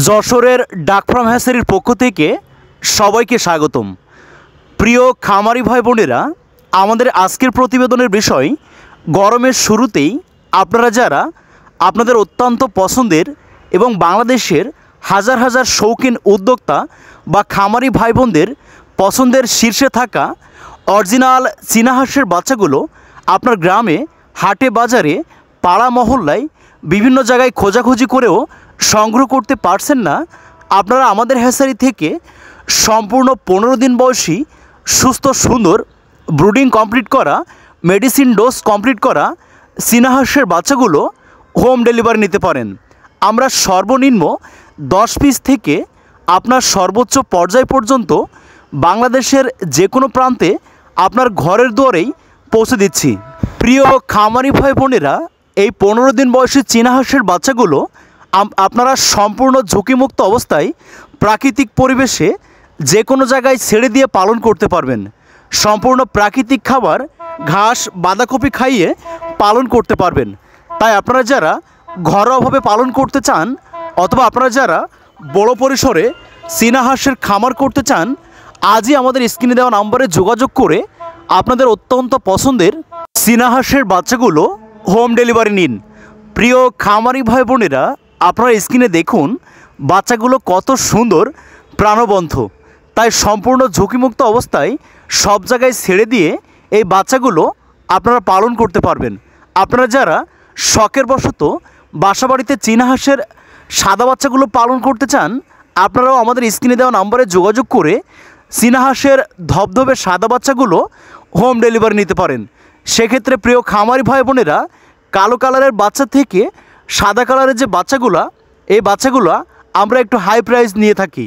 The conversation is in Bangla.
যশোরের ডাক ফার্ম হ্যাচারির পক্ষ থেকে সবাইকে স্বাগতম। প্রিয় খামারি ভাই বোনেরা, আমাদের আজকের প্রতিবেদনের বিষয় গরমের শুরুতেই আপনারা যারা আপনাদের অত্যন্ত পছন্দের এবং বাংলাদেশের হাজার হাজার শৌখিন উদ্যোক্তা বা খামারি ভাই বোনদের পছন্দের শীর্ষে থাকা অরিজিনাল চীনা হাঁসের বাচ্চাগুলো আপনার গ্রামে, হাটে, বাজারে, পাড়া মহল্লায় বিভিন্ন জায়গায় খোঁজাখুঁজি করেও সংগ্রহ করতে পারছেন না, আপনারা আমাদের হ্যাচারি থেকে সম্পূর্ণ 15 দিন বয়সী সুস্থ সুন্দর ব্রুডিং কমপ্লিট করা, মেডিসিন ডোজ কমপ্লিট করা চীনা হাঁসের বাচ্চাগুলো হোম ডেলিভারি নিতে পারেন। আমরা সর্বনিম্ন 10 পিস থেকে আপনার সর্বোচ্চ পর্যায় পর্যন্ত বাংলাদেশের যে কোনো প্রান্তে আপনার ঘরের দুয়ারেই পৌঁছে দিচ্ছি। প্রিয় খামারি ভাই বোনেরা, এই 15 দিন বয়সী চীনা হাঁসের বাচ্চাগুলো আপনারা সম্পূর্ণ ঝুঁকিমুক্ত অবস্থায় প্রাকৃতিক পরিবেশে যে কোনো জায়গায় ছেড়ে দিয়ে পালন করতে পারবেন। সম্পূর্ণ প্রাকৃতিক খাবার, ঘাস, বাঁধাকপি খাইয়ে পালন করতে পারবেন। তাই আপনারা যারা ঘরোয়াভাবে পালন করতে চান অথবা আপনারা যারা বড় পরিসরে চীনা হাঁসের খামার করতে চান, আজই আমাদের স্ক্রিনে দেওয়া নম্বরে যোগাযোগ করে আপনাদের অত্যন্ত পছন্দের চীনা হাঁসের বাচ্চাগুলো হোম ডেলিভারি নিন। প্রিয় খামারি ভাই বোনেরা, আপনারা স্ক্রিনে দেখুন বাচ্চাগুলো কত সুন্দর, প্রাণবন্ত। তাই সম্পূর্ণ ঝুঁকিমুক্ত অবস্থায় সব জায়গায় ছেড়ে দিয়ে এই বাচ্চাগুলো আপনারা পালন করতে পারবেন। আপনারা যারা শখের বশত বাসাবাড়িতে চীনা হাঁসের সাদা বাচ্চাগুলো পালন করতে চান, আপনারাও আমাদের স্ক্রিনে দেওয়া নম্বরে যোগাযোগ করে চীনা হাঁসের ধবধবে সাদা বাচ্চাগুলো হোম ডেলিভারি নিতে পারেন। সেক্ষেত্রে প্রিয় খামারি ভাই বোনেরা, কালো কালারের বাচ্চা থেকে সাদা কালারের যে বাচ্চাগুলো, এই বাচ্চাগুলো আমরা একটু হাই প্রাইস নিয়ে থাকি।